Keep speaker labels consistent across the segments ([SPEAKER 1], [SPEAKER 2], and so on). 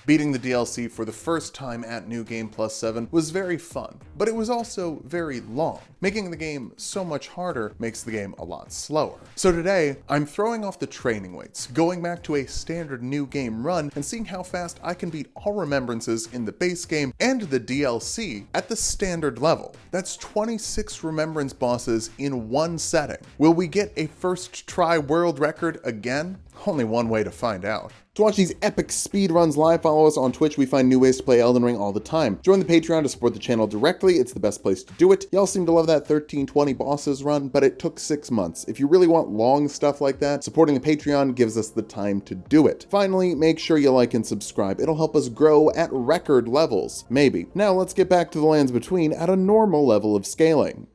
[SPEAKER 1] Beating the DLC for the first time at New Game Plus 7 was very fun, but it was also very long. Making the game so much harder makes the game a lot slower. So today, I'm throwing off the training weights, going back to a standard new game run, and seeing how fast I can beat all Remembrances in the base game and the DLC at the standard level. That's 26 Remembrance bosses in one setting. Will we get a first try world record again? Only one way to find out. To watch these epic speedruns live, follow us on Twitch. We find new ways to play Elden Ring all the time. Join the Patreon to support the channel directly. It's the best place to do it. Y'all seem to love that 1320 bosses run, but it took 6 months. If you really want long stuff like that, supporting the Patreon gives us the time to do it. Finally, make sure you like and subscribe. It'll help us grow at record levels. Maybe. Now let's get back to the lands between at a normal level of scaling.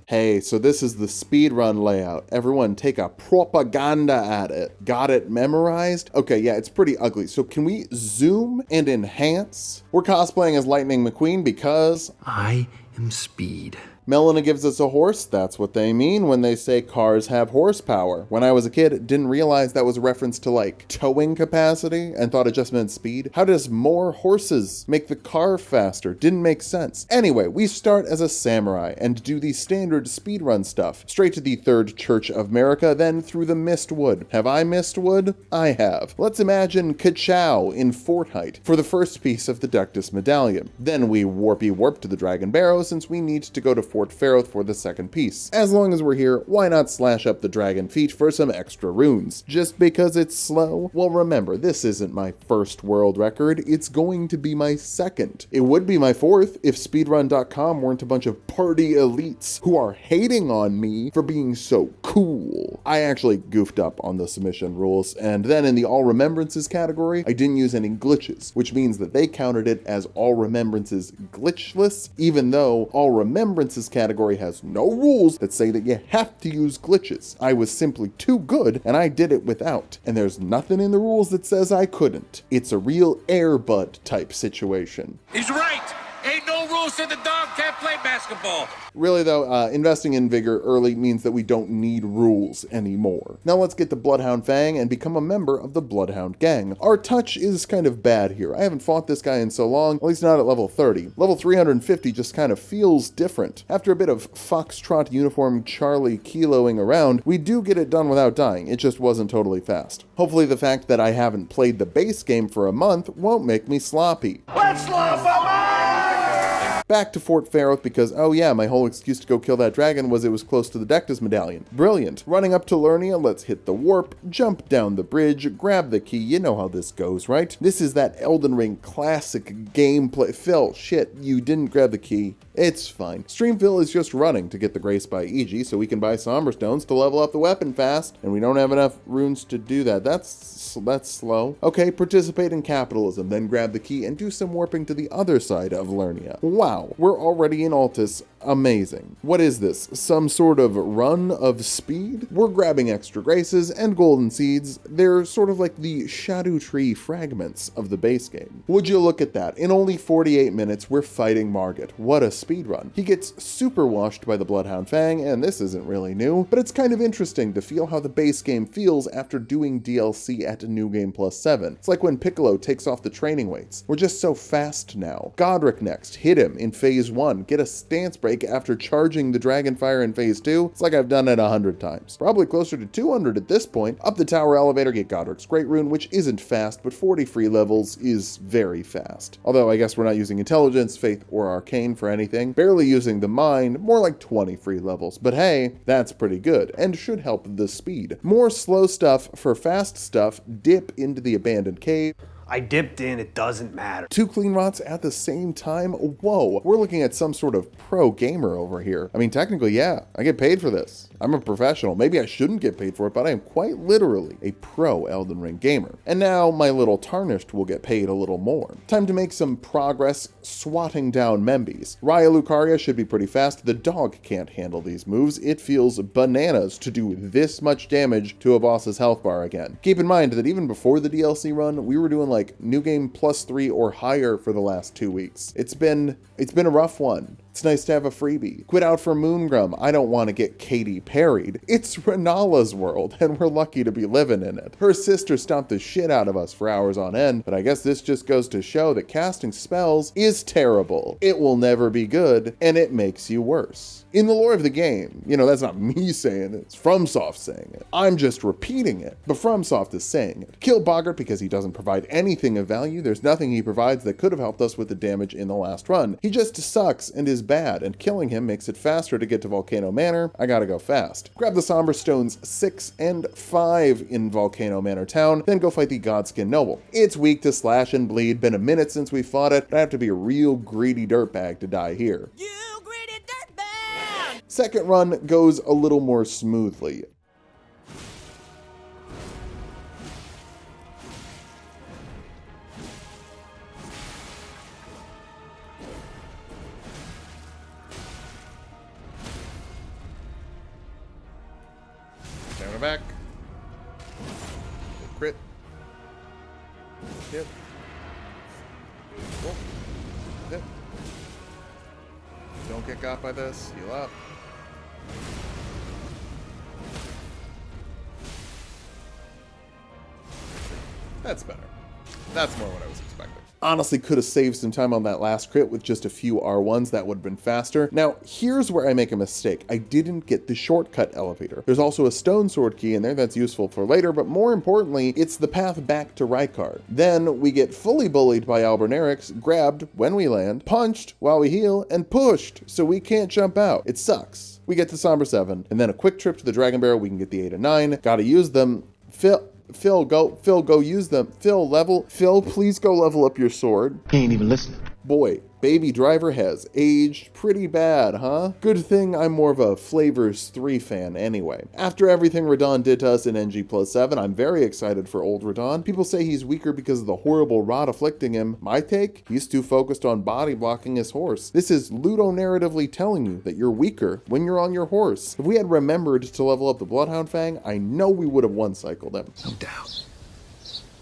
[SPEAKER 1] Hey, so this is the speedrun layout. Everyone take a propaganda at it. Got it memorized? Okay, yeah, it's pretty ugly. So can we zoom and enhance? We're cosplaying as Lightning McQueen because
[SPEAKER 2] I am Speed.
[SPEAKER 1] Melina gives us a horse. That's what they mean when they say cars have horsepower. When I was a kid, didn't realize that was a reference to like towing capacity and thought it just meant speed. How does more horses make the car faster? Didn't make sense. Anyway, we start as a samurai and do the standard speedrun stuff. Straight to the Third Church of America, then through the Mistwood. Have I missed wood? I have. Let's imagine Ka-Chow in Fortnite for the first piece of the Ductus Medallion. Then we warp to the Dragon Barrow since we need to go to Fort Pharaoh for the second piece. As long as we're here, why not slash up the dragon feet for some extra runes? Just because it's slow? Well, remember, this isn't my first world record, it's going to be my second. It would be my fourth if speedrun.com weren't a bunch of party elites who are hating on me for being so cool. I actually goofed up on the submission rules, and then in the All Remembrances category, I didn't use any glitches, which means that they counted it as All Remembrances glitchless, even though All Remembrances category has no rules that say that you have to use glitches. I was simply too good and I did it without. And there's nothing in the rules that says I couldn't. It's a real Air Bud type situation.
[SPEAKER 3] He's right. Ain't no rules said the dog can't play basketball.
[SPEAKER 1] Really though, investing in vigor early means that we don't need rules anymore. Now let's get the Bloodhound Fang and become a member of the Bloodhound Gang. Our touch is kind of bad here. I haven't fought this guy in so long, at least not at level 30. Level 350 just kind of feels different. After a bit of Foxtrot uniform Charlie kiloing around, we do get it done without dying. It just wasn't totally fast. Hopefully the fact that I haven't played the base game for a month won't make me sloppy.
[SPEAKER 3] Let's slap him!
[SPEAKER 1] Back to Fort Pharaoh because, oh yeah, my whole excuse to go kill that dragon was it was close to the Ductus Medallion. Brilliant. Running up to Lernia, let's hit the warp, jump down the bridge, grab the key. You know how this goes, right? This is that Elden Ring classic gameplay. Phil, shit, you didn't grab the key. It's fine. Streamphil is just running to get the Grace by EG so we can buy Somber Stones to level up the weapon fast, and we don't have enough runes to do that. That's slow. Okay, participate in capitalism, then grab the key and do some warping to the other side of Lernia. Wow, we're already in Altus. Amazing. What is this? Some sort of run of speed? We're grabbing extra graces and golden seeds. They're sort of like the Shadow Tree fragments of the base game. Would you look at that? In only 48 minutes, we're fighting Margit. What a speedrun. He gets super washed by the Bloodhound Fang, and this isn't really new, but it's kind of interesting to feel how the base game feels after doing DLC at New Game Plus 7. It's like when Piccolo takes off the training weights. We're just so fast now. Godric next. Hit him in phase 1. Get a stance break after charging the Dragonfire in phase 2. It's like I've done it 100 times. Probably closer to 200 at this point. Up the tower elevator, get Godric's Great Rune, which isn't fast, but 40 free levels is very fast. Although I guess we're not using Intelligence, Faith, or Arcane for anything. Barely using the Mind, more like 20 free levels. But hey, that's pretty good, and should help the speed. More slow stuff for fast stuff. Dip into the abandoned cave.
[SPEAKER 4] I dipped in, it doesn't matter.
[SPEAKER 1] 2 clean rots at the same time? Whoa, we're looking at some sort of pro gamer over here. I mean, technically, yeah, I get paid for this. I'm a professional. Maybe I shouldn't get paid for it, but I am quite literally a pro Elden Ring gamer. And now my little tarnished will get paid a little more. Time to make some progress swatting down Membies. Raya Lucaria should be pretty fast. The dog can't handle these moves. It feels bananas to do this much damage to a boss's health bar again. Keep in mind that even before the DLC run, we were doing like New Game +3 or higher for the last 2 weeks. It's been a rough one. It's nice to have a freebie. Quit out for Moongrum. I don't want to get Katy Perried. It's Renala's world, and we're lucky to be living in it. Her sister stomped the shit out of us for hours on end, but I guess this just goes to show that casting spells is terrible. It will never be good, and it makes you worse. In the lore of the game, that's not me saying it, it's FromSoft saying it. I'm just repeating it, but FromSoft is saying it. Kill Boggart because he doesn't provide anything of value. There's nothing he provides that could have helped us with the damage in the last run. He just sucks and is bad, and killing him makes it faster to get to Volcano Manor. I gotta go fast. Grab the Somber Stones 6 and 5 in Volcano Manor Town, then go fight the Godskin Noble. It's weak to slash and bleed, been a minute since we fought it, but I have to be a real greedy dirtbag to die here.
[SPEAKER 5] You greedy dirtbag!
[SPEAKER 1] Second run goes a little more smoothly. Down and back. Crit. Hit. Whoa. Hit. Don't get got by this. Heal up. That's better. That's more what I was expecting. Honestly, could have saved some time on that last crit with just a few R1s. That would have been faster. Now, here's where I make a mistake. I didn't get the shortcut elevator. There's also a stone sword key in there that's useful for later, but more importantly, it's the path back to Rykard. Then we get fully bullied by Albernarix, grabbed when we land, punched while we heal, and pushed so we can't jump out. It sucks. We get to Somber 7, and then a quick trip to the Dragon Barrel. We can get the 8 and 9. Gotta use them. Phil, go use them. Phil, please go level up your sword.
[SPEAKER 2] He ain't even listening.
[SPEAKER 1] Boy, Baby Driver has aged pretty bad, huh? Good thing I'm more of a Flavors 3 fan anyway. After everything Redon did to us in NG+7, I'm very excited for old Redon. People say he's weaker because of the horrible rot afflicting him. My take? He's too focused on body blocking his horse. This is ludonarratively telling you that you're weaker when you're on your horse. If we had remembered to level up the Bloodhound Fang, I know we would have one-cycled him.
[SPEAKER 2] No doubt.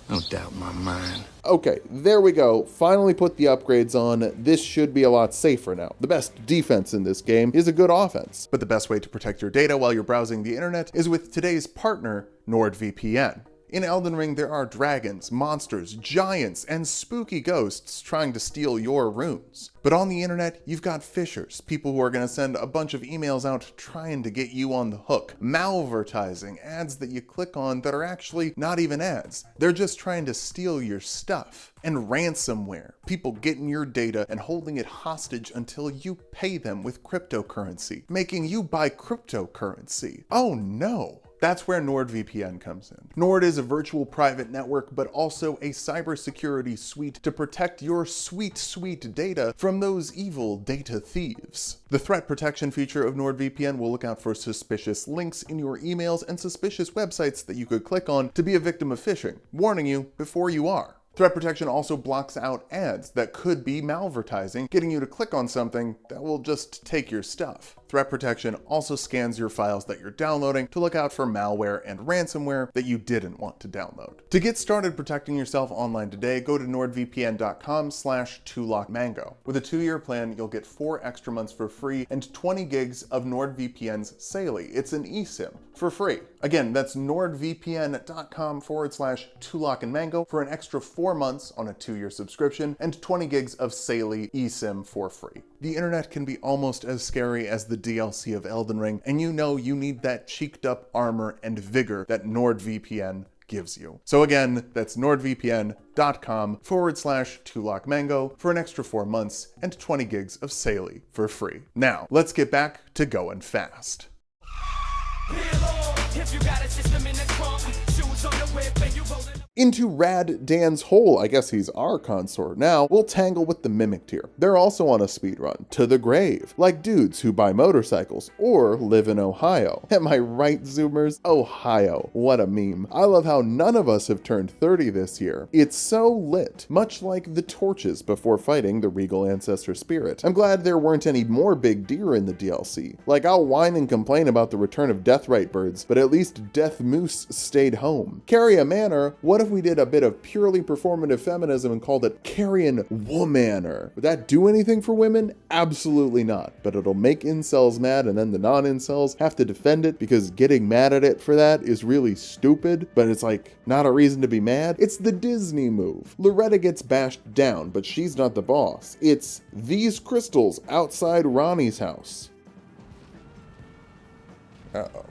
[SPEAKER 2] No doubt in my mind.
[SPEAKER 1] Okay, there we go. Finally put the upgrades on. This should be a lot safer now. The best defense in this game is a good offense. But the best way to protect your data while you're browsing the internet is with today's partner, NordVPN. In Elden Ring, there are dragons, monsters, giants, and spooky ghosts trying to steal your runes. But on the internet, you've got fishers, people who are going to send a bunch of emails out trying to get you on the hook. Malvertising, ads that you click on that are actually not even ads. They're just trying to steal your stuff. And ransomware, people getting your data and holding it hostage until you pay them with cryptocurrency, making you buy cryptocurrency. Oh no! That's where NordVPN comes in. Nord is a virtual private network, but also a cybersecurity suite to protect your sweet data from those evil data thieves. The threat protection feature of NordVPN will look out for suspicious links in your emails and suspicious websites that you could click on to be a victim of phishing, warning you before you are. Threat protection also blocks out ads that could be malvertising, getting you to click on something that will just take your stuff. Threat protection also scans your files that you're downloading to look out for malware and ransomware that you didn't want to download. To get started protecting yourself online today, go to nordvpn.com/tulokmango. With a 2-year plan, you'll get 4 extra months for free and 20 gigs of NordVPN's Saley. It's an eSIM for free. Again, that's nordvpn.com/tulokandmango for an extra 4 months on a 2-year subscription and 20 gigs of Saley eSIM for free. The internet can be almost as scary as the DLC of Elden Ring, and you know you need that cheeked up armor and vigor that NordVPN gives you. So again, that's nordvpn.com/tulokmango for an extra 4 months and 20 gigs of Saley for free. Now, let's get back to going fast. Into Rad Dan's hole, I guess he's our consort now, we'll tangle with the Mimic tier. They're also on a speedrun, to the grave, like dudes who buy motorcycles or live in Ohio. Am I right, Zoomers? Ohio, what a meme. I love how none of us have turned 30 this year. It's so lit, much like the torches before fighting the regal ancestor spirit. I'm glad there weren't any more big deer in the DLC. Like, I'll whine and complain about the return of Deathrite birds, but at least Death Moose stayed home. Carry a Manor, what if we did a bit of purely performative feminism and called it carrion womaner? Would that do anything for women? Absolutely not. But it'll make incels mad, and then the non-incels have to defend it because getting mad at it for that is really stupid, but it's like not a reason to be mad. It's the Disney move. Loretta gets bashed down, but she's not the boss. It's these crystals outside Ronnie's house. Uh-oh.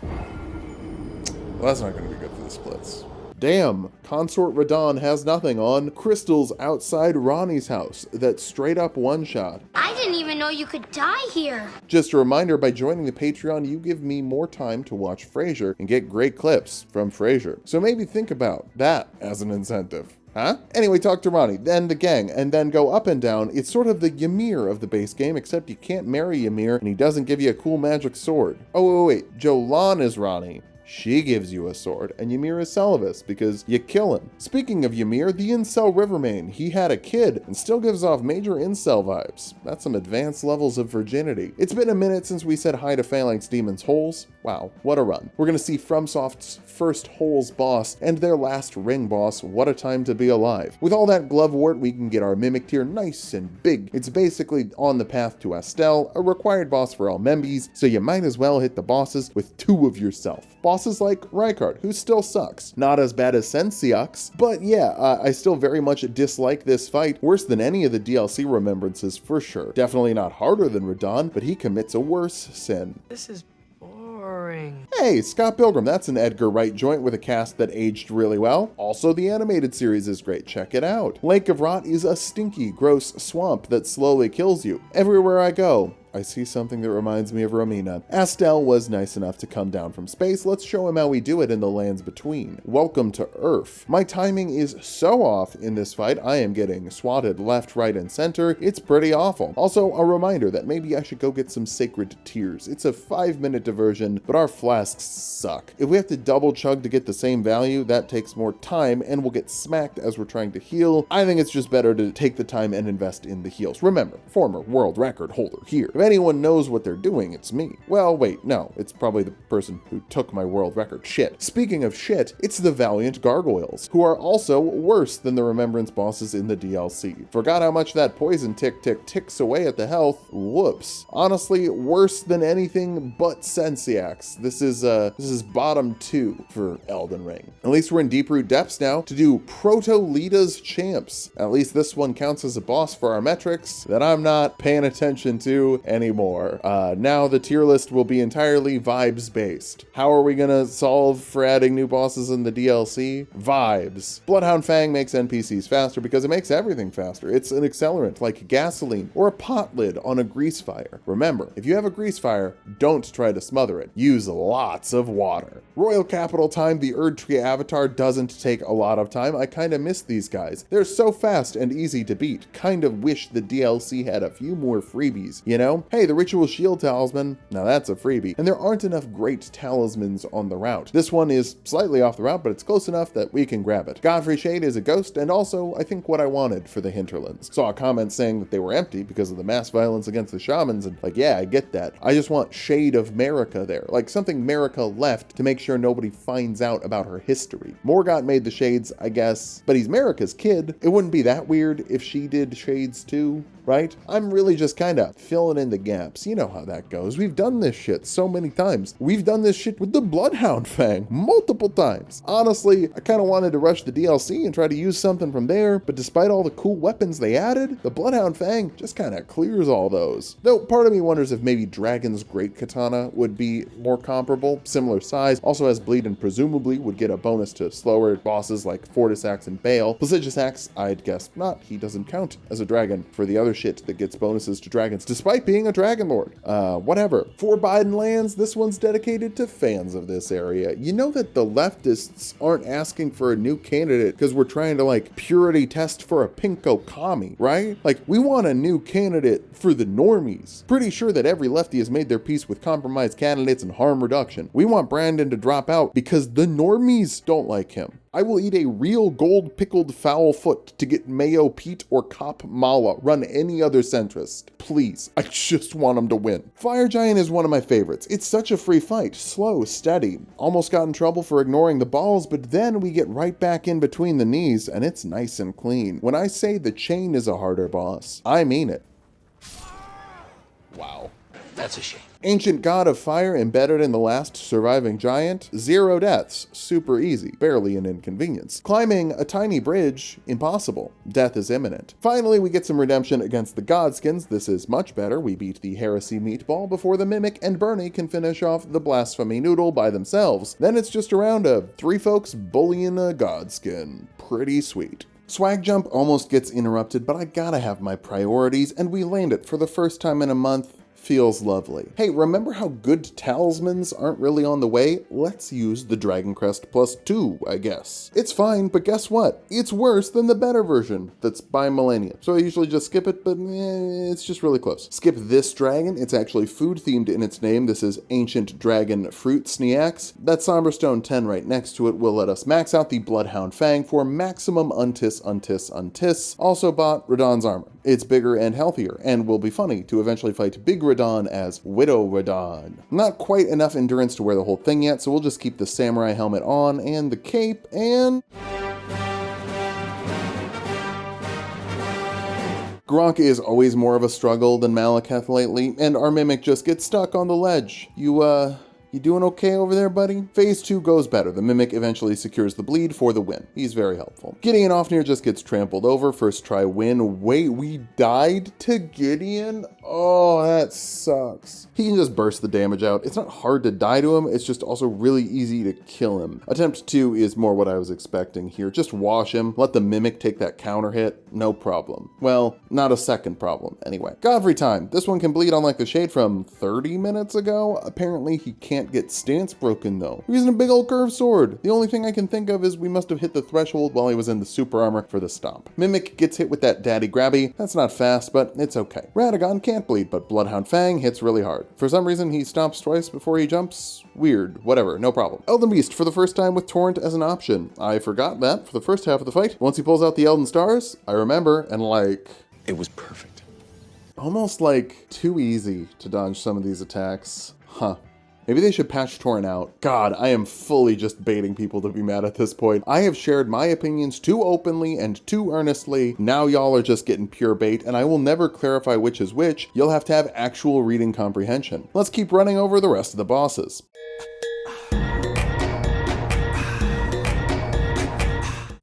[SPEAKER 1] Well, that's not going to be good for the splits. Damn, Concort Redon has nothing on crystals outside Ronnie's house. That straight up one-shot.
[SPEAKER 6] I didn't even know you could die here.
[SPEAKER 1] Just a reminder, by joining the Patreon, you give me more time to watch Frasier and get great clips from Frasier. So maybe think about that as an incentive. Huh? Anyway, talk to Ronnie, then the gang, and then go up and down. It's sort of the Ymir of the base game, except you can't marry Ymir, and he doesn't give you a cool magic sword. Oh, wait, Jolan is Ronnie. She gives you a sword, and Ymir is Celibus, because you kill him. Speaking of Ymir, the incel Rivermane, he had a kid, and still gives off major incel vibes. That's some advanced levels of virginity. It's been a minute since we said hi to Phalanx Demon's Holes. Wow, what a run. We're gonna see FromSoft's first Holes boss, and their last Ring boss. What a time to be alive. With all that glovewort, we can get our Mimic tier nice and big. It's basically on the path to Astel, a required boss for all Membes, so you might as well hit the bosses with two of yourself. Bosses like Rykard, who still sucks. Not as bad as Sensiux, but yeah, I still very much dislike this fight. Worse than any of the DLC Remembrances for sure. Definitely not harder than Redon, but he commits a worse sin.
[SPEAKER 5] This is boring.
[SPEAKER 1] Hey, Scott Pilgrim, that's an Edgar Wright joint with a cast that aged really well. Also, the animated series is great, check it out. Lake of Rot is a stinky, gross swamp that slowly kills you. Everywhere I go, I see something that reminds me of Romina. Astel was nice enough to come down from space. Let's show him how we do it in the lands between. Welcome to Earth. My timing is so off in this fight. I am getting swatted left, right, and center. It's pretty awful. Also, a reminder that maybe I should go get some Sacred Tears. It's a 5-minute diversion, but our flasks suck. If we have to double chug to get the same value, that takes more time, and we'll get smacked as we're trying to heal. I think it's just better to take the time and invest in the heals. Remember, former world record holder here. If anyone knows what they're doing, it's me. Well, wait, no, it's probably the person who took my world record. Shit. Speaking of shit, it's the Valiant Gargoyles, who are also worse than the Remembrance bosses in the DLC. Forgot how much that poison ticks away at the health. Whoops. Honestly, worse than anything but Sensiux. This is bottom 2 for Elden Ring. At least we're in Deeproot Depths now to do Proto-Lita's Champs. At least this one counts as a boss for our metrics that I'm not paying attention to anymore. Now the tier list will be entirely vibes based. How are we gonna solve for adding new bosses in the DLC? Vibes. Bloodhound Fang makes NPCs faster because it makes everything faster. It's an accelerant like gasoline or a pot lid on a grease fire. Remember, if you have a grease fire, don't try to smother it. Use lots of water. Royal Capital Time, the Erd Tree Avatar doesn't take a lot of time. I kinda miss these guys. They're so fast and easy to beat. Kind of wish the DLC had a few more freebies, you know? Hey, the Ritual Shield Talisman, now that's a freebie. And there aren't enough great talismans on the route. This one is slightly off the route, but it's close enough that we can grab it. Godfrey Shade is a ghost, and also, I think what I wanted for the hinterlands. Saw a comment saying that they were empty because of the mass violence against the shamans, and like, yeah, I get that. I just want Shade of Marika there. Like something Marika left to make sure nobody finds out about her history. Morgott made the shades, I guess, but he's Marika's kid. It wouldn't be that weird if she did shades too, right? I'm really just kind of filling in the gaps. You know how that goes. We've done this shit so many times. We've done this shit with the Bloodhound Fang multiple times. Honestly, I kind of wanted to rush the DLC and try to use something from there, but despite all the cool weapons they added, the Bloodhound Fang just kind of clears all those. Though part of me wonders if maybe Dragon's Great Katana would be more comparable, similar size, also has bleed and presumably would get a bonus to slower bosses like Fortis Axe and Bale. Placiduous Axe, I'd guess not. He doesn't count as a dragon for the other shit that gets bonuses to dragons, despite being a Dragon Lord. Whatever. For Biden lands, this one's dedicated to fans of this area. You know that the leftists aren't asking for a new candidate because we're trying to like purity test for a pinko commie, right? Like we want a new candidate for the normies. Pretty sure that every lefty has made their peace with compromised candidates and harm reduction. We want Brandon to drop out because the normies don't like him. I will eat a real gold pickled foul foot to get Mayo Pete or Cop Mala. Run any other centrist. Please, I just want him to win. Fire Giant is one of my favorites. It's such a free fight. Slow, steady. Almost got in trouble for ignoring the balls, but then we get right back in between the knees and it's nice and clean. When I say the chain is a harder boss, I mean it. Wow.
[SPEAKER 2] That's a shame.
[SPEAKER 1] Ancient God of Fire embedded in the last surviving giant. 0 deaths. Super easy. Barely an inconvenience. Climbing a tiny bridge. Impossible. Death is imminent. Finally, we get some redemption against the Godskins. This is much better. We beat the Heresy Meatball before the Mimic and Bernie can finish off the Blasphemy Noodle by themselves. Then it's just a round of 3 folks bullying a Godskin. Pretty sweet. Swag Jump almost gets interrupted, but I gotta have my priorities, and we land it for the first time in a month. Feels lovely. Hey, remember how good talismans aren't really on the way? Let's use the Dragon Crest +2, I guess. It's fine, but guess what? It's worse than the better version that's by Millennium. So I usually just skip it, but it's just really close. Skip this dragon. It's actually food themed in its name. This is Ancient Dragon Fruit Sneax. That Somberstone 10 right next to it will let us max out the Bloodhound Fang for maximum untis. Also bought Redon's armor. It's bigger and healthier, and will be funny to eventually fight Big Redon as Widow Redon. Not quite enough endurance to wear the whole thing yet, so we'll just keep the samurai helmet on and the cape, and Gronk is always more of a struggle than Malekith lately, and our Mimic just gets stuck on the ledge. You doing okay over there, buddy? Phase 2 goes better. The Mimic eventually secures the bleed for the win. He's very helpful. Gideon Ofnir just gets trampled over. First try win. Wait, we died to Gideon? Oh, that sucks. He can just burst the damage out. It's not hard to die to him. It's just also really easy to kill him. Attempt 2 is more what I was expecting here. Just wash him. Let the Mimic take that counter hit. No problem. Well, not a second problem. Anyway. Godfrey time. This one can bleed on like the shade from 30 minutes ago. Apparently he can't get stance broken though. We're using a big old curved sword. The only thing I can think of is we must have hit the threshold while he was in the super armor for the stomp. Mimic gets hit with that daddy grabby. That's not fast, but it's okay. Radagon can't bleed, but Bloodhound Fang hits really hard. For some reason he stomps twice before he jumps. Weird. Whatever, no problem. Elden Beast for the first time with Torrent as an option. I forgot that for the first half of the fight. Once he pulls out the Elden Stars, I remember, and like...
[SPEAKER 2] It was perfect.
[SPEAKER 1] Almost like too easy to dodge some of these attacks. Huh. Maybe they should patch Torrent out. God, I am fully just baiting people to be mad at this point. I have shared my opinions too openly and too earnestly. Now y'all are just getting pure bait, and I will never clarify which is which. You'll have to have actual reading comprehension. Let's keep running over the rest of the bosses.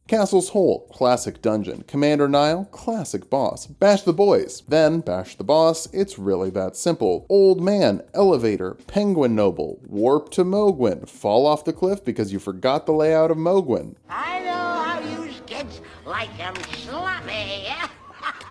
[SPEAKER 1] Castle's Hole, classic dungeon. Commander Nile, classic boss. Bash the boys, then bash the boss. It's really that simple. Old man, elevator, penguin noble, warp to Mogwin, fall off the cliff because you forgot the layout of Mogwin.
[SPEAKER 7] I know how you kids like 'em sloppy.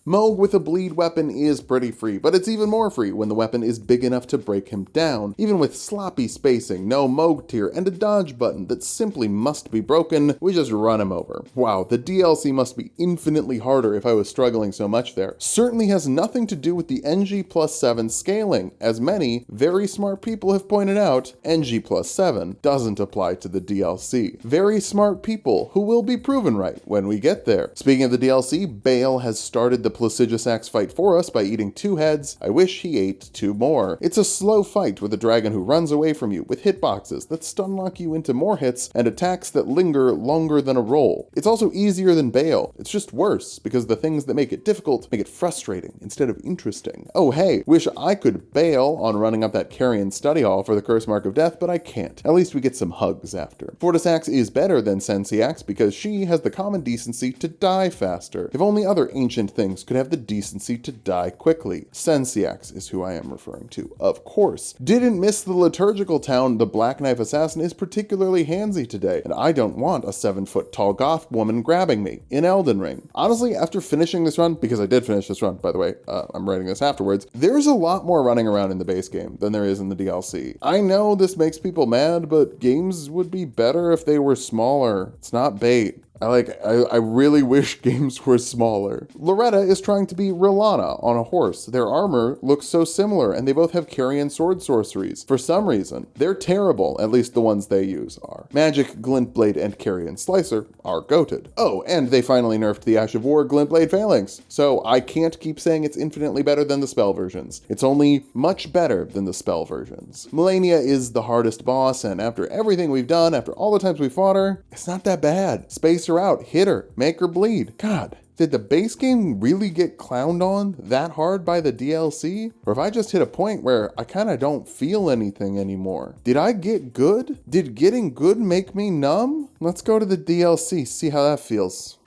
[SPEAKER 1] Moog with a bleed weapon is pretty free, but it's even more free when the weapon is big enough to break him down. Even with sloppy spacing, no Moog tier, and a dodge button that simply must be broken, we just run him over. Wow, the DLC must be infinitely harder if I was struggling so much there. Certainly has nothing to do with the NG+7 scaling. As many very smart people have pointed out, NG+7 doesn't apply to the DLC. Very smart people who will be proven right when we get there. Speaking of the DLC, Bale has started the Placiduous Axe fight for us by eating 2 heads. I wish he ate 2 more. It's a slow fight with a dragon who runs away from you with hitboxes that stun lock you into more hits and attacks that linger longer than a roll. It's also easier than Bale. It's just worse because the things that make it difficult make it frustrating instead of interesting. Oh hey, wish I could bail on running up that Carrion study hall for the Curse Mark of Death, but I can't. At least we get some hugs after. Fortis Axe is better than Sensi Axe because she has the common decency to die faster. If only other ancient things could have the decency to die quickly. Sensiax is who I am referring to, of course. Didn't miss the liturgical town. The Black Knife Assassin is particularly handsy today, and I don't want a 7-foot tall goth woman grabbing me in Elden Ring. Honestly, after finishing this run, because I did finish this run, by the way, I'm writing this afterwards, there's a lot more running around in the base game than there is in the DLC. I know this makes people mad, but games would be better if they were smaller. It's not bait. I really wish games were smaller. Loretta is trying to be Rilana on a horse. Their armor looks so similar, and they both have carrion sword sorceries. For some reason, they're terrible, at least the ones they use are. Magic, Glintblade, and Carrion Slicer are goated. Oh, and they finally nerfed the Ash of War Glintblade Phalanx, so I can't keep saying it's infinitely better than the spell versions. It's only much better than the spell versions. Melania is the hardest boss, and after everything we've done, after all the times we fought her, it's not that bad. Space her out, hit her, make her bleed. God, did the base game really get clowned on that hard by the DLC? Or have I just hit a point where I kind of don't feel anything anymore? Did I get good? Did getting good make me numb? Let's go to the DLC, see how that feels.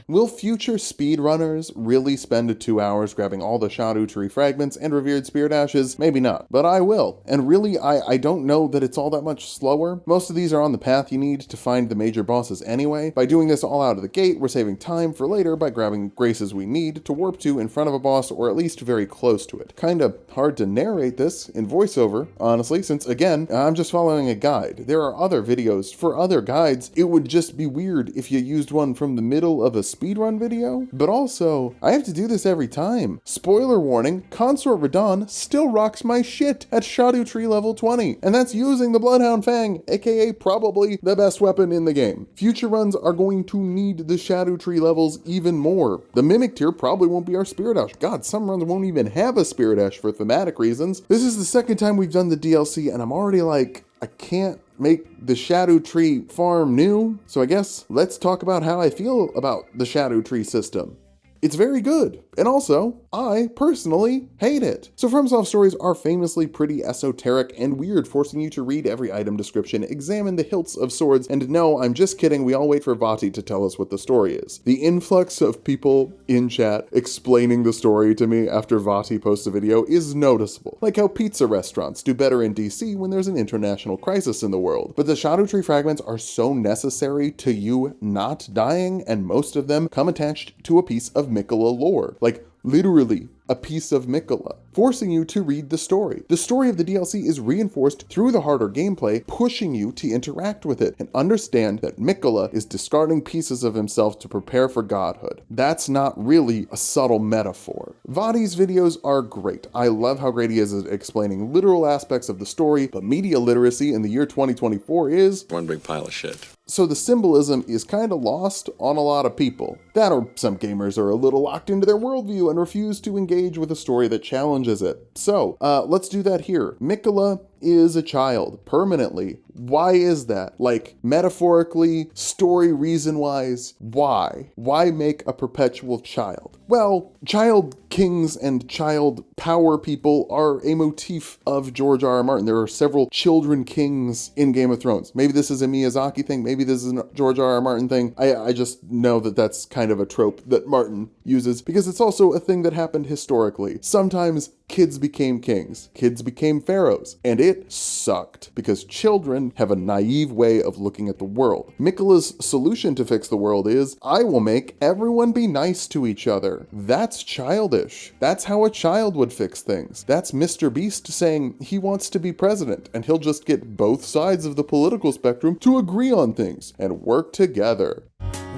[SPEAKER 1] Will future speedrunners really spend 2 hours grabbing all the Shadow Tree fragments and revered spirit ashes? Maybe not, but I will. And really, I don't know that it's all that much slower. Most of these are on the path you need to find the major bosses anyway. By doing this all out of the gate, we're saving time for later by grabbing graces we need to warp to in front of a boss, or at least very close to it. Kinda hard to narrate this in voiceover, honestly, since again, I'm just following a guide. There are other videos for other guides. It would just be weird if you used one from the middle of a speedrun video, but also, I have to do this every time. Spoiler warning, Concort Redon still rocks my shit at Shadow Tree level 20, and that's using the Bloodhound Fang, aka probably the best weapon in the game. Future runs are going to need the Shadow Tree levels even more. The Mimic tier probably won't be our Spirit Ash. God, some runs won't even have a Spirit Ash for thematic reasons. This is the second time we've done the DLC, and I'm already like, I can't make the Shadow Tree farm new, so I guess let's talk about how I feel about the Shadow Tree system. It's very good, and also, I personally hate it. So FromSoft stories are famously pretty esoteric and weird, forcing you to read every item description, examine the hilts of swords, and no, I'm just kidding, we all wait for Vati to tell us what the story is. The influx of people in chat explaining the story to me after Vati posts a video is noticeable, like how pizza restaurants do better in DC when there's an international crisis in the world. But the Shadow Tree fragments are so necessary to you not dying, and most of them come attached to a piece of Miquella lore. Like, literally a piece of Miquella, forcing you to read the story. The story of the DLC is reinforced through the harder gameplay, pushing you to interact with it and understand that Miquella is discarding pieces of himself to prepare for godhood. That's not really a subtle metaphor. Vadi's videos are great. I love how great he is at explaining literal aspects of the story, but media literacy in the year 2024 is
[SPEAKER 2] One big pile of shit.
[SPEAKER 1] so the symbolism is kind of lost on a lot of people. That, or some gamers are a little locked into their worldview and refuse to engage with a story that challenges it. So, let's do that here. Miquella is a child, permanently. Why is that? Like, metaphorically, story reason-wise, why? Why make a perpetual child? Well, child kings and child power people are a motif of George R.R. Martin. There are several children kings in Game of Thrones. Maybe this is a Miyazaki thing, maybe this is a George R.R. Martin thing. I just know that that's kind of a trope that Martin uses, because it's also a thing that happened historically. Sometimes kids became kings, kids became pharaohs, and it sucked, because children have a naive way of looking at the world. Miquella's solution to fix the world is, I will make everyone be nice to each other. That's childish. That's how a child would fix things. That's Mr. Beast saying he wants to be president, and he'll just get both sides of the political spectrum to agree on things and work together.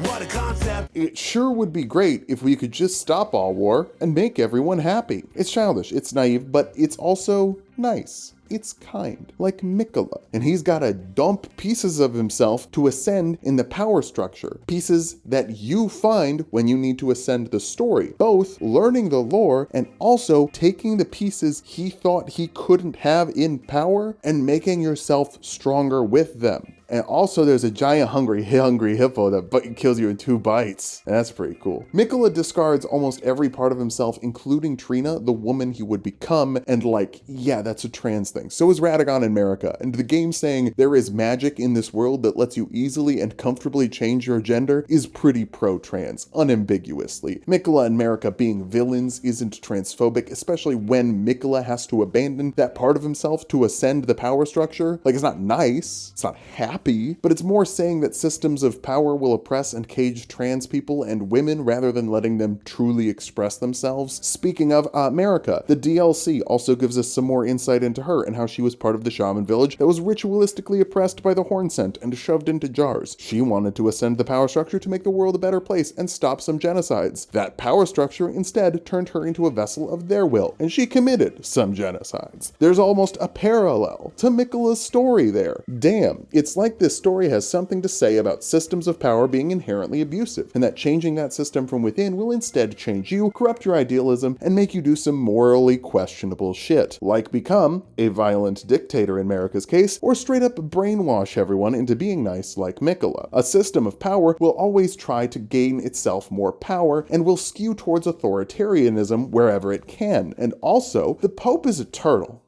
[SPEAKER 1] What a concept! It sure would be great if we could just stop all war and make everyone happy. It's childish, it's naive, but it's also nice. It's kind, like Miquella. And he's gotta dump pieces of himself to ascend in the power structure. Pieces that you find when you need to ascend the story. Both learning the lore and also taking the pieces he thought he couldn't have in power and making yourself stronger with them. And also there's a giant hungry hippo that kills you in 2 bites. And that's pretty cool. Miquella discards almost every part of himself, including Trina, the woman he would become, and like, yeah, that's a trans thing. So is Radagon and Marika. And the game saying there is magic in this world that lets you easily and comfortably change your gender is pretty pro-trans, unambiguously. Miquella and Marika being villains isn't transphobic, especially when Miquella has to abandon that part of himself to ascend the power structure. Like, it's not nice, it's not happy, happy, but it's more saying that systems of power will oppress and cage trans people and women rather than letting them truly express themselves. Speaking of America, the DLC also gives us some more insight into her and how she was part of the shaman village that was ritualistically oppressed by the horn scent and shoved into jars. She wanted to ascend the power structure to make the world a better place and stop some genocides. That power structure instead turned her into a vessel of their will, and she committed some genocides. There's almost a parallel to Miquella's story there. Damn, it's like this story has something to say about systems of power being inherently abusive, and that changing that system from within will instead change you, corrupt your idealism, and make you do some morally questionable shit, like become a violent dictator in America's case, or straight up brainwash everyone into being nice like Miquella. A system of power will always try to gain itself more power and will skew towards authoritarianism wherever it can. And also, the Pope is a turtle.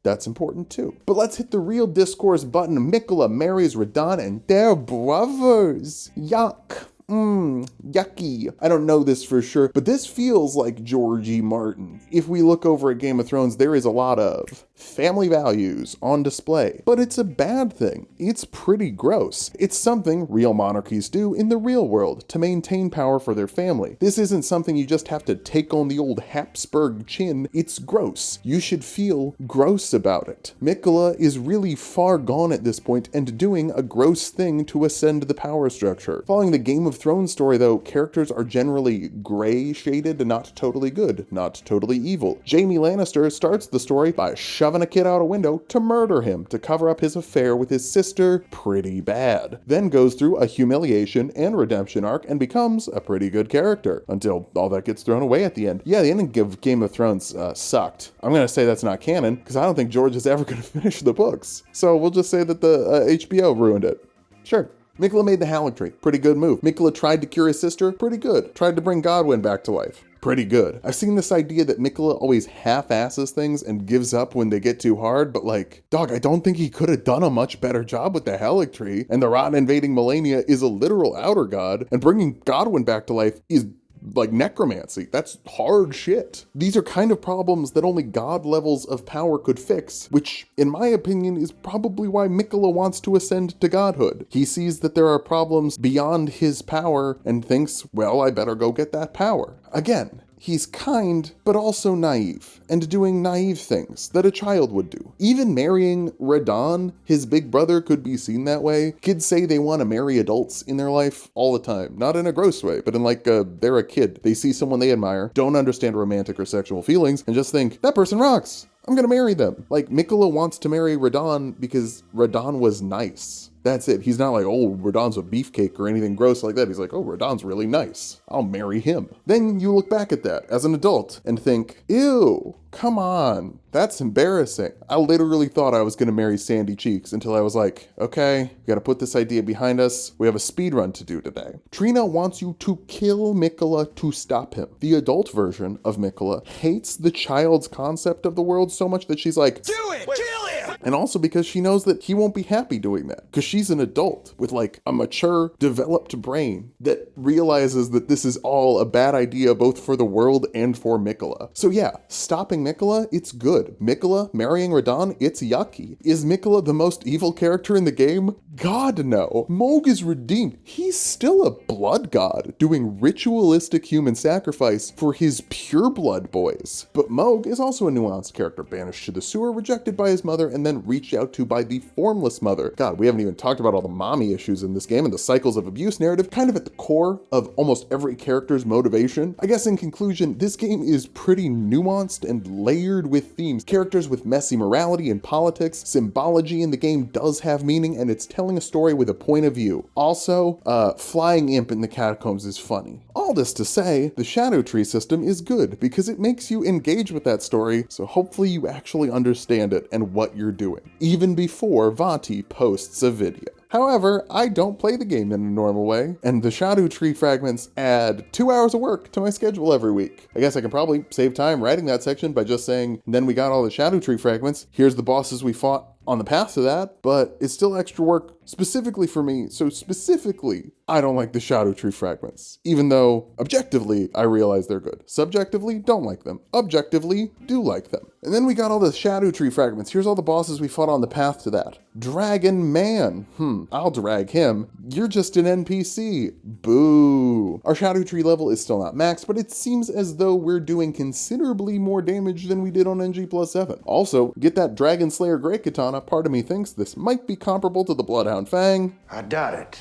[SPEAKER 1] That's important too. But let's hit the real discourse button. Miquella marries Redon and they're brothers. Yuck. Yucky. I don't know this for sure, but this feels like George E. Martin. If we look over at Game of Thrones, there is a lot of family values on display, but it's a bad thing. It's pretty gross. It's something real monarchies do in the real world to maintain power for their family. This isn't something you just have to take on the old Habsburg chin. It's gross. You should feel gross about it. Miquella is really far gone at this point and doing a gross thing to ascend the power structure. Following the Game of Thrones story though, characters are generally gray shaded and not totally good, not totally evil. Jaime Lannister starts the story by shoving a kid out a window to murder him to cover up his affair with his sister. Pretty bad. Then goes through a humiliation and redemption arc and becomes a pretty good character until all that gets thrown away at the end. Yeah, the ending of Game of Thrones sucked. I'm gonna say that's not canon because I don't think George is ever gonna finish the books. So we'll just say that the HBO ruined it. Sure. Miquella made the Haligtree. Pretty good move. Miquella tried to cure his sister. Pretty good. Tried to bring Godwyn back to life. Pretty good. I've seen this idea that Miquella always half-asses things and gives up when they get too hard, but like, dog, I don't think he could have done a much better job with the Haligtree, and the Rot invading Melania is a literal outer god, and bringing Godwyn back to life is like necromancy. That's hard shit. These are kind of problems that only god levels of power could fix, which in my opinion is probably why Miquella wants to ascend to godhood. He sees that there are problems beyond his power and thinks, well, I better go get that power. Again, he's kind, but also naive, and doing naive things that a child would do. Even marrying Redon, his big brother, could be seen that way. Kids say they want to marry adults in their life all the time. Not in a gross way, but in like they're a kid. They see someone they admire, don't understand romantic or sexual feelings, and just think, that person rocks. I'm gonna marry them. Like, Miquella wants to marry Redon because Redon was nice. That's it. He's not like, oh, Redon's a beefcake or anything gross like that. He's like, oh, Redon's really nice. I'll marry him. Then you look back at that as an adult and think, ew, come on. That's embarrassing. I literally thought I was going to marry Sandy Cheeks until I was like, okay, we got to put this idea behind us. We have a speed run to do today. Trina wants you to kill Miquella to stop him. The adult version of Miquella hates the child's concept of the world so much that she's like,
[SPEAKER 3] Do it! Kill him!
[SPEAKER 1] And also because she knows that he won't be happy doing that. Because she's an adult with like a mature, developed brain that realizes that this is all a bad idea both for the world and for Miquella. So yeah, stopping Miquella, it's good. Miquella marrying Redon, it's yucky. Is Miquella the most evil character in the game? God no. Mohg is redeemed. He's still a blood god doing ritualistic human sacrifice for his pureblood boys. But Mohg is also a nuanced character, banished to the sewer, rejected by his mother, and then reached out to by the formless mother. God, we haven't even talked about all the mommy issues in this game and the cycles of abuse narrative, kind of at the core of almost every character's motivation. I guess in conclusion, this game is pretty nuanced and layered with themes. Characters with messy morality and politics. Symbology in the game does have meaning, and it's telling a story with a point of view. Also, flying imp in the catacombs is funny. All this to say, the Shadow Tree system is good because it makes you engage with that story, so hopefully you actually understand it and what you're doing, even before Vati posts a video. However, I don't play the game in a normal way, and the Shadow Tree fragments add 2 hours of work to my schedule every week. I guess I can probably save time writing that section by just saying, then we got all the Shadow Tree fragments, here's the bosses we fought on the path to that, but it's still extra work specifically for me. So specifically, I don't like the Shadow Tree fragments, even though objectively I realize they're good. Subjectively, don't like them. Objectively, do like them. And then we got all the Shadow Tree fragments. Here's all the bosses we fought on the path to that. Dragon Man. I'll drag him. You're just an NPC. Boo. Our Shadow Tree level is still not maxed, but it seems as though we're doing considerably more damage than we did on NG+7. Also, get that Dragon Slayer Great Katana. Part of me thinks this might be comparable to the Bloodhound Fang.
[SPEAKER 2] I doubt it,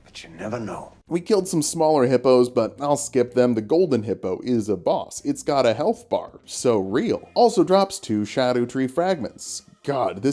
[SPEAKER 2] but you never know.
[SPEAKER 1] We killed some smaller hippos, but I'll skip them. The golden hippo is a boss. It's got a health bar, so real. Also drops 2 Shadow Tree fragments. God,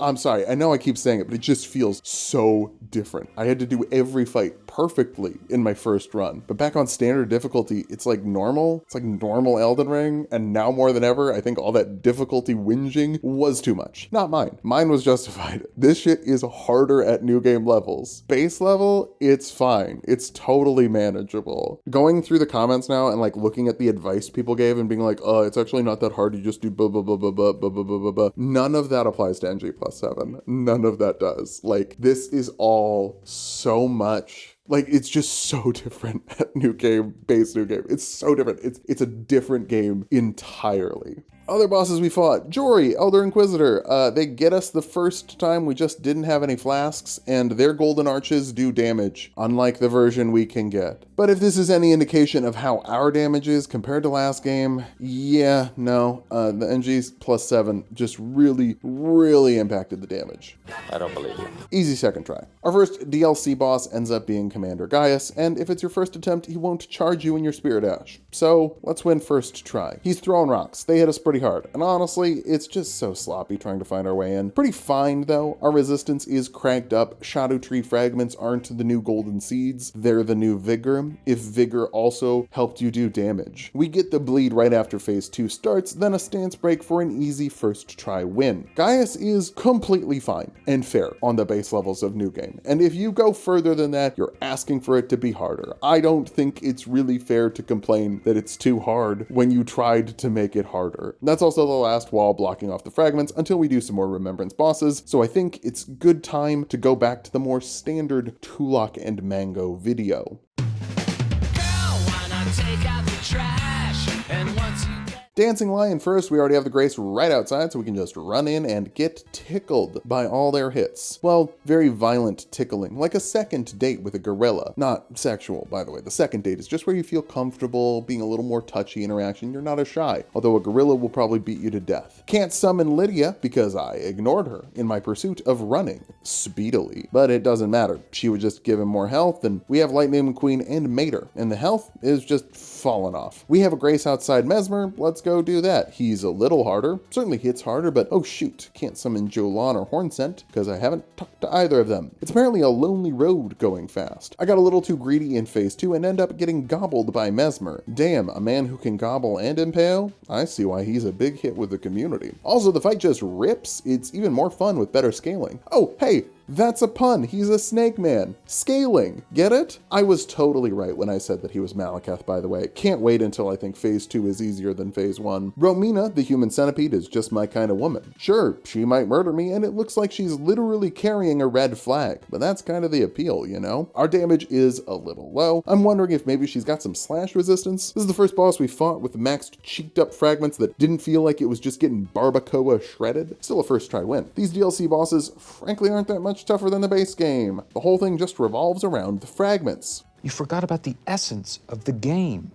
[SPEAKER 1] I'm sorry, I know I keep saying it, but it just feels so different. I had to do every fight perfectly in my first run, but back on standard difficulty, it's like normal. It's like normal Elden Ring, and now more than ever, I think all that difficulty whinging was too much. Not mine. Mine was justified. This shit is harder at new game levels. Base level, it's fine. It's totally manageable. Going through the comments now and like looking at the advice people gave and being like, it's actually not that hard, you just do blah, blah, blah, blah, blah, blah, blah, blah, blah. None of that applies to NG+7. None of that does. Like, this is all so much. Like, it's just so different at new game, base new game. It's so different. It's a different game entirely. Other bosses we fought, Jory, Elder Inquisitor. They get us the first time we just didn't have any flasks, and their golden arches do damage, unlike the version we can get. But if this is any indication of how our damage is compared to last game, yeah, no, the NG+7 just really impacted the damage.
[SPEAKER 2] I don't believe you.
[SPEAKER 1] Easy second try. Our first DLC boss ends up being Commander Gaius, and if it's your first attempt, he won't charge you in your Spirit Ash. So let's win first try. He's throwing rocks. They hit us pretty hard, and honestly, it's just so sloppy trying to find our way in. Pretty fine though. Our resistance is cranked up. Shadow Tree fragments aren't the new golden seeds, they're the new vigor, if vigor also helped you do damage. We get the bleed right after phase 2 starts, then a stance break for an easy first try win. Gaius is completely fine and fair on the base levels of new game, and if you go further than that, you're asking for it to be harder. I don't think it's really fair to complain that it's too hard when you tried to make it harder. That's also the last wall blocking off the fragments until we do some more Remembrance bosses, so I think it's good time to go back to the more standard Tulok and Mango video. Dancing Lion first, we already have the Grace right outside, so we can just run in and get tickled by all their hits. Well, very violent tickling, like a second date with a gorilla. Not sexual, by the way. The second date is just where you feel comfortable, being a little more touchy interaction. You're not as shy, although a gorilla will probably beat you to death. Can't summon Lydia because I ignored her in my pursuit of running speedily, but it doesn't matter. She would just give him more health, and we have Lightning McQueen and Mater, and the health is just falling off. We have a Grace outside Mesmer. Let's go do that. He's a little harder, certainly hits harder, but oh shoot, can't summon Jolan or Hornsent because I haven't talked to either of them. It's apparently a lonely road going fast. I got a little too greedy in phase 2 and end up getting gobbled by Mesmer. Damn, a man who can gobble and impale? I see why he's a big hit with the community. Also, the fight just rips. It's even more fun with better scaling. Oh, hey, that's a pun. He's a snake man. Scaling. Get it? I was totally right when I said that he was Malekith, by the way. Can't wait until I think phase 2 is easier than phase 1. Romina, the human centipede, is just my kind of woman. Sure, she might murder me, and it looks like she's literally carrying a red flag, but that's kind of the appeal, you know? Our damage is a little low. I'm wondering if maybe she's got some slash resistance. This is the first boss we fought with maxed cheeked up fragments that didn't feel like it was just getting barbacoa shredded. Still a first try win. These DLC bosses, frankly, aren't that much tougher than the base game. The whole thing just revolves around the fragments.
[SPEAKER 8] You forgot about the essence of the game.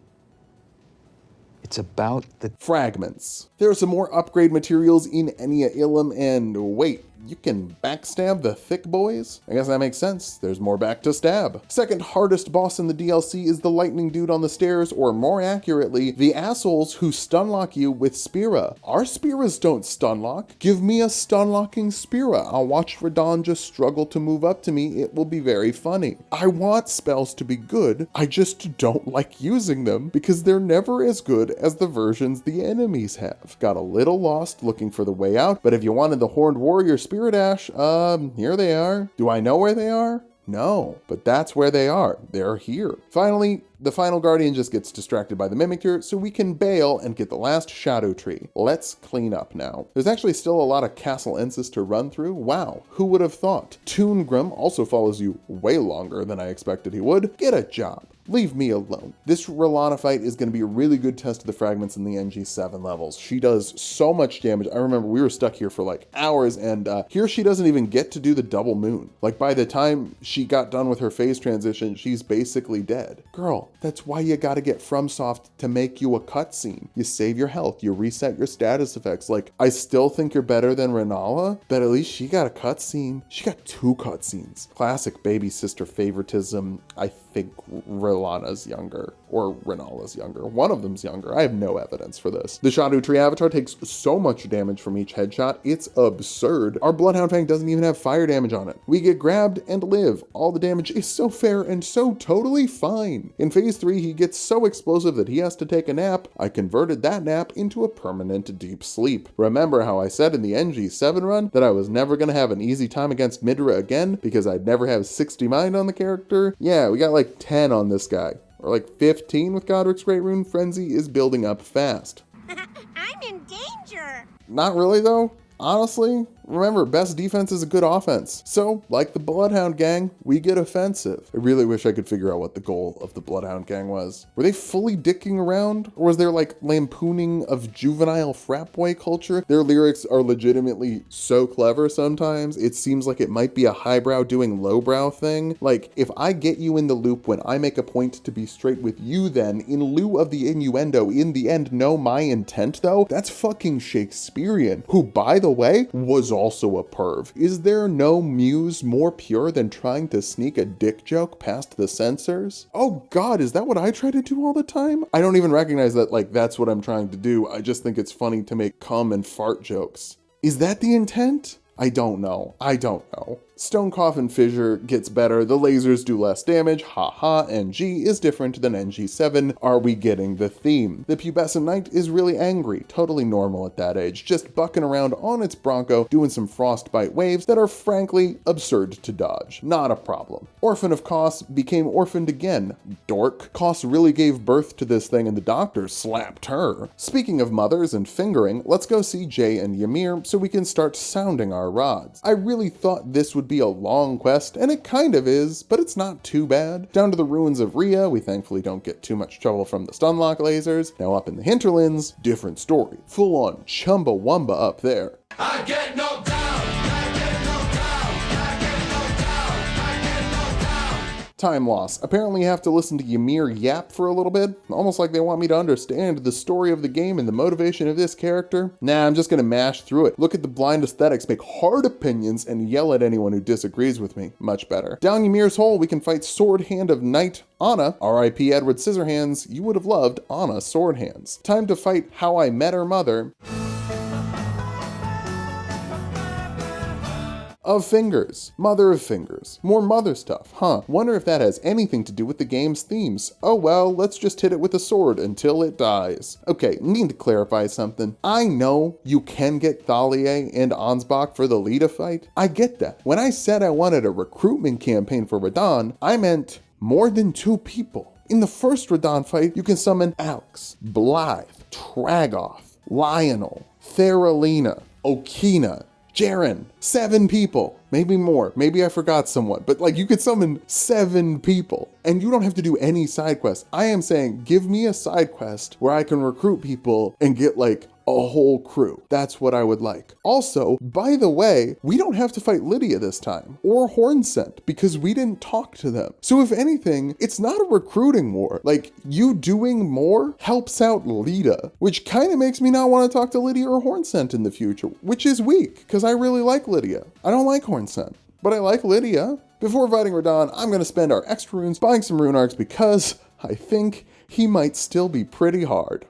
[SPEAKER 8] It's about the
[SPEAKER 1] fragments. There are some more upgrade materials in Ania Ilum, and wait, you can backstab the thick boys? I guess that makes sense. There's more back to stab. Second hardest boss in the DLC is the lightning dude on the stairs, or more accurately, the assholes who stunlock you with Spira. Our Spiras don't stunlock. Give me a stunlocking Spira. I'll watch Redon just struggle to move up to me. It will be very funny. I want spells to be good. I just don't like using them because they're never as good as the versions the enemies have. Got a little lost looking for the way out, but if you wanted the Horned Warrior Spirit Ash, here they are. Do I know where they are? No, but that's where they are. They're here. Finally, the final Guardian just gets distracted by the Mimicure, so we can bail and get the last Shadow Tree. Let's clean up now. There's actually still a lot of Castle Ensis to run through. Wow, who would have thought? Toongrim also follows you way longer than I expected he would. Get a job. Leave me alone. This Rolana fight is going to be a really good test of the fragments in the NG7 levels. She does so much damage. I remember we were stuck here for like hours, and here she doesn't even get to do the double moon. Like by the time she got done with her phase transition, she's basically dead. Girl, that's why you gotta get FromSoft to make you a cutscene. You save your health, you reset your status effects. Like, I still think you're better than Renala, but at least she got a cutscene. She got 2 cutscenes. Classic baby sister favoritism. I think Rolana's younger, or Renala's younger. One of them's younger. I have no evidence for this. The Shadow Tree avatar takes so much damage from each headshot, it's absurd. Our Bloodhound Fang doesn't even have fire damage on it. We get grabbed and live. All the damage is so fair and so totally fine. In phase 3, he gets so explosive that he has to take a nap. I converted that nap into a permanent deep sleep. Remember how I said in the NG7 run that I was never gonna have an easy time against Midra again because I'd never have 60 mind on the character? Yeah, we got like 10 on this guy. Or like 15 with Godric's Great Rune. Frenzy is building up fast.
[SPEAKER 7] I'm in danger.
[SPEAKER 1] Not really though. Honestly, remember, best defense is a good offense. So, like the Bloodhound Gang, we get offensive. I really wish I could figure out what the goal of the Bloodhound Gang was. Were they fully dicking around? Or was there like lampooning of juvenile frat boy culture? Their lyrics are legitimately so clever sometimes. It seems like it might be a highbrow doing lowbrow thing. Like, if I get you in the loop when I make a point to be straight with you then, in lieu of the innuendo, in the end know my intent though, that's fucking Shakespearean. Who, by the way, was also a perv. Is there no muse more pure than trying to sneak a dick joke past the censors? Oh god, is that what I try to do all the time? I don't even recognize that like that's what I'm trying to do. I just think it's funny to make cum and fart jokes. Is that the intent? I don't know. Stone Coffin Fissure gets better, the lasers do less damage, haha, NG is different than NG7, are we getting the theme? The Pubescent Knight is really angry, totally normal at that age, just bucking around on its Bronco, doing some frostbite waves that are frankly absurd to dodge. Not a problem. Orphan of Kos became orphaned again. Dork. Kos really gave birth to this thing and the doctor slapped her. Speaking of mothers and fingering, let's go see Jay and Ymir so we can start sounding our rods. I really thought this would be a long quest, and it kind of is, but it's not too bad. Down to the ruins of Rhea, we thankfully don't get too much trouble from the stunlock lasers. Now up in the hinterlands, different story. Full on Chumbawamba up there.
[SPEAKER 3] I get knocked down.
[SPEAKER 1] Time loss. Apparently you have to listen to Ymir yap for a little bit, almost like they want me to understand the story of the game and the motivation of this character. Nah, I'm just gonna mash through it. Look at the blind aesthetics, make hard opinions, and yell at anyone who disagrees with me. Much better. Down Ymir's hole, we can fight Sword Hand of Night Anna. R.I.P. Edward Scissorhands, you would have loved Anna Sword Hands. Time to fight How I Met Her Mother of Fingers. Mother of Fingers. More mother stuff, huh? Wonder if that has anything to do with the game's themes. Oh well, let's just hit it with a sword until it dies. Okay, need to clarify something. I know you can get Thalia and Ansbach for the Lita fight. I get that. When I said I wanted a recruitment campaign for Redon, I meant more than 2 people. In the first Redon fight, you can summon Alex, Blythe, Tragoth, Lionel, Theralina, Okina, Jaren, 7 people, maybe more, maybe I forgot someone, but like you could summon 7 people and you don't have to do any side quests. I am saying give me a side quest where I can recruit people and get like a whole crew. That's what I would like. Also, by the way, we don't have to fight Lydia this time or Hornsent because we didn't talk to them. So if anything, it's not a recruiting war. Like you doing more helps out Lita, which kind of makes me not want to talk to Lydia or Hornsent in the future, which is weak because I really like Lydia. I don't like Hornsent, but I like Lydia. Before fighting Redon, I'm going to spend our extra runes buying some rune arcs because I think he might still be pretty hard.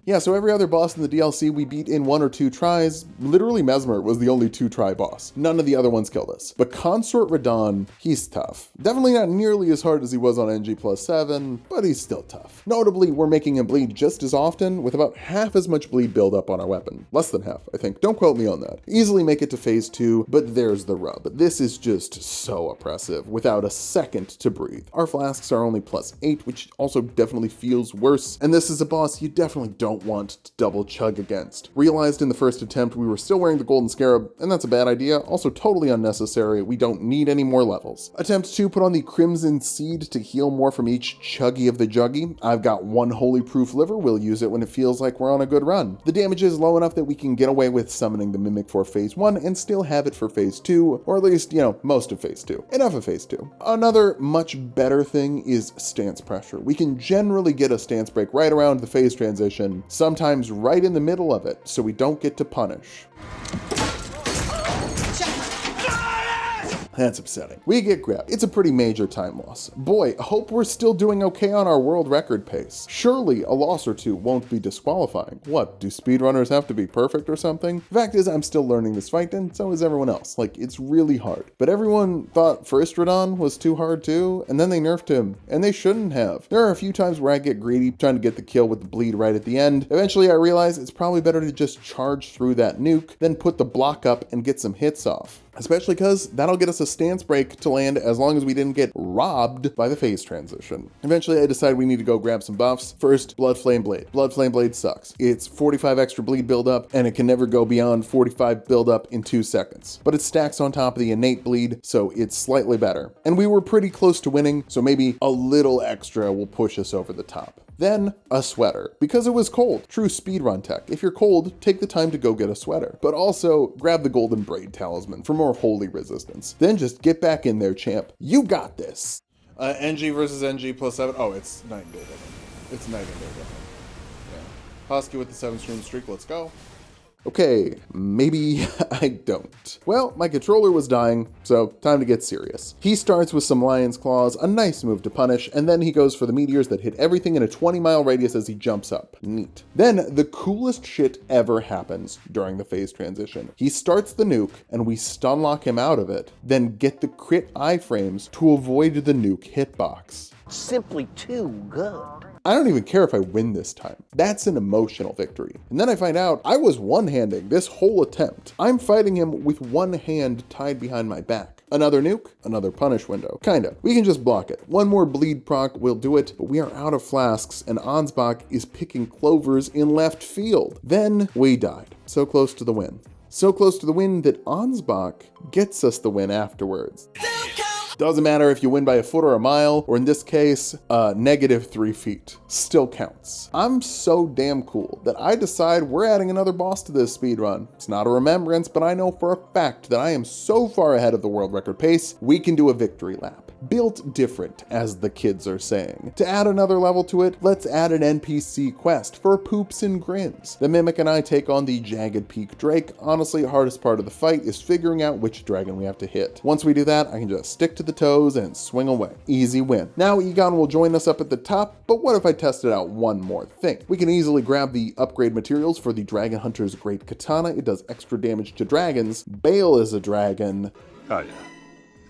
[SPEAKER 1] Yeah, so every other boss in the DLC we beat in 1 or 2 tries. Literally Mesmer was the only 2-try boss. None of the other ones killed us. But Concort Redon, he's tough. Definitely not nearly as hard as he was on NG+7, but he's still tough. Notably, we're making him bleed just as often, with about half as much bleed buildup on our weapon. Less than half, I think. Don't quote me on that. Easily make it to phase 2, but there's the rub. This is just so oppressive, without a second to breathe. Our flasks are only +8, which also definitely feels worse, and this is a boss you definitely don't want to double chug against. Realized in the first attempt we were still wearing the golden scarab, and that's a bad idea, also totally unnecessary. We don't need any more levels. Attempt 2, put on the crimson seed to heal more from each chuggy of the juggy. I've got 1 holy proof liver, we'll use it when it feels like we're on a good run. The damage is low enough that we can get away with summoning the mimic for phase 1 and still have it for phase 2, or at least, most of phase 2. Enough of phase 2. Another much better thing is stance pressure. We can generally get a stance break right around the phase transition, sometimes right in the middle of it, so we don't get to punish. That's upsetting. We get grabbed. It's a pretty major time loss. Boy, hope we're still doing okay on our world record pace. Surely a loss or 2 won't be disqualifying. What, do speedrunners have to be perfect or something? The fact is, I'm still learning this fight, and so is everyone else. Like, it's really hard. But everyone thought first Redon was too hard too, and then they nerfed him, and they shouldn't have. There are a few times where I get greedy, trying to get the kill with the bleed right at the end. Eventually I realize it's probably better to just charge through that nuke, then put the block up and get some hits off. Especially because that'll get us a stance break to land as long as we didn't get robbed by the phase transition. Eventually I decided we need to go grab some buffs. First, Blood Flame Blade. Blood Flame Blade sucks. It's 45 extra bleed buildup, and it can never go beyond 45 buildup in 2 seconds. But it stacks on top of the innate bleed, so it's slightly better. And we were pretty close to winning, so maybe a little extra will push us over the top. Then, a sweater, because it was cold. True speedrun tech. If you're cold, take the time to go get a sweater. But also, grab the golden braid talisman for more holy resistance. Then just get back in there, champ. You got this. NG versus NG+7. Oh, it's night and day different. It's night and day different. Yeah. Husky with the 7-stream streak, let's go. Okay, maybe I don't. Well, my controller was dying, so time to get serious. He starts with some Lion's Claws, a nice move to punish, and then he goes for the meteors that hit everything in a 20-mile radius as he jumps up. Neat. Then, the coolest shit ever happens during the phase transition. He starts the nuke, and we stun lock him out of it, then get the crit iframes to avoid the nuke hitbox.
[SPEAKER 7] Simply too good.
[SPEAKER 1] I don't even care if I win this time. That's an emotional victory. And then I find out I was one-handing this whole attempt. I'm fighting him with one hand tied behind my back. Another nuke, another punish window. Kinda. We can just block it. One more bleed proc will do it, but we are out of flasks and Ansbach is picking clovers in left field. Then we died. So close to the win. So close to the win that Ansbach gets us the win afterwards. Doesn't matter if you win by a foot or a mile, or in this case, -3 feet. Still counts. I'm so damn cool that I decide we're adding another boss to this speedrun. It's not a remembrance, but I know for a fact that I am so far ahead of the world record pace, we can do a victory lap. Built different, as the kids are saying. To add another level to it, let's add an NPC quest for poops and grins. The Mimic and I take on the Jagged Peak Drake. Honestly, the hardest part of the fight is figuring out which dragon we have to hit. Once we do that, I can just stick to the toes and swing away. Easy win. Now Egon will join us up at the top, but what if I tested out one more thing? We can easily grab the upgrade materials for the Dragon Hunter's Great Katana. It does extra damage to dragons. Bale is a dragon.
[SPEAKER 2] Oh, yeah.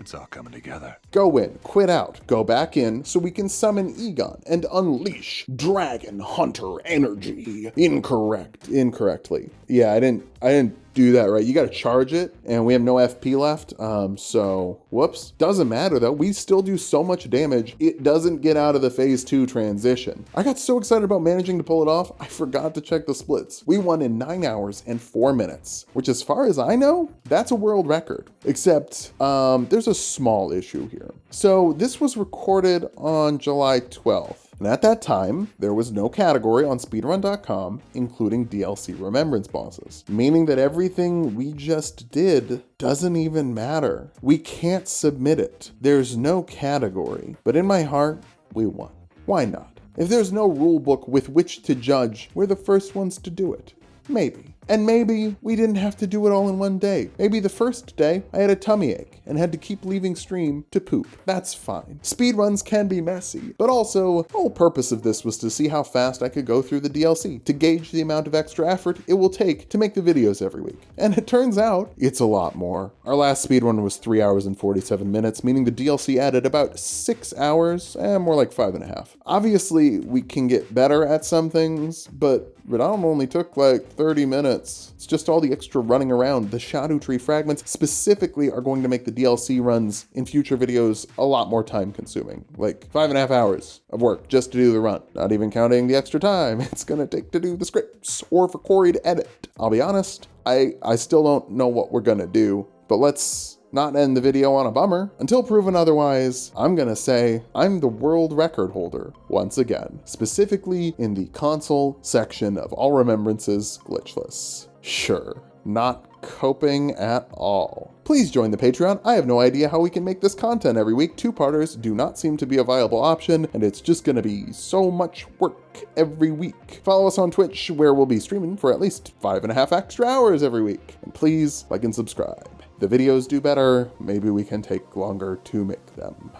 [SPEAKER 2] It's all coming together.
[SPEAKER 1] Go in, quit out, go back in, so we can summon Egon and unleash Dragon Hunter energy. Incorrectly. Yeah, I didn't do that right. You gotta charge it, and we have no FP left, so whoops. Doesn't matter though, we still do so much damage, it doesn't get out of the phase 2 transition. I got so excited about managing to pull it off, I forgot to check the splits. We won in 9 hours and 4 minutes, which as far as I know, that's a world record. Except, there's a small issue here. So this was recorded on July 12th. And at that time, there was no category on speedrun.com, including DLC remembrance bosses, meaning that everything we just did doesn't even matter. We can't submit it. There's no category, but in my heart, we won. Why not? If there's no rule book with which to judge, we're the first ones to do it. Maybe. And maybe we didn't have to do it all in one day. Maybe the first day I had a tummy ache and had to keep leaving stream to poop. That's fine. Speedruns can be messy, but also the whole purpose of this was to see how fast I could go through the DLC, to gauge the amount of extra effort it will take to make the videos every week. And it turns out it's a lot more. Our last speedrun was 3 hours and 47 minutes, meaning the DLC added about 6 hours, more like 5.5. Obviously, we can get better at some things, but Redon only took like 30 minutes. It's just all the extra running around. The Shadow Tree fragments specifically are going to make the DLC runs in future videos a lot more time consuming. Like 5.5 hours of work just to do the run. Not even counting the extra time it's gonna take to do the scripts or for Corey to edit. I'll be honest, I still don't know what we're gonna do, but let's not end the video on a bummer. Until proven otherwise, I'm gonna say I'm the world record holder once again, specifically in the console section of all Remembrances glitchless. Sure, not coping at all. Please join the Patreon. I have no idea how we can make this content every week. Two-parters do not seem to be a viable option, and it's just gonna be so much work every week. Follow us on Twitch, where we'll be streaming for at least 5.5 extra hours every week. And please like and subscribe. The videos do better, maybe we can take longer to make them.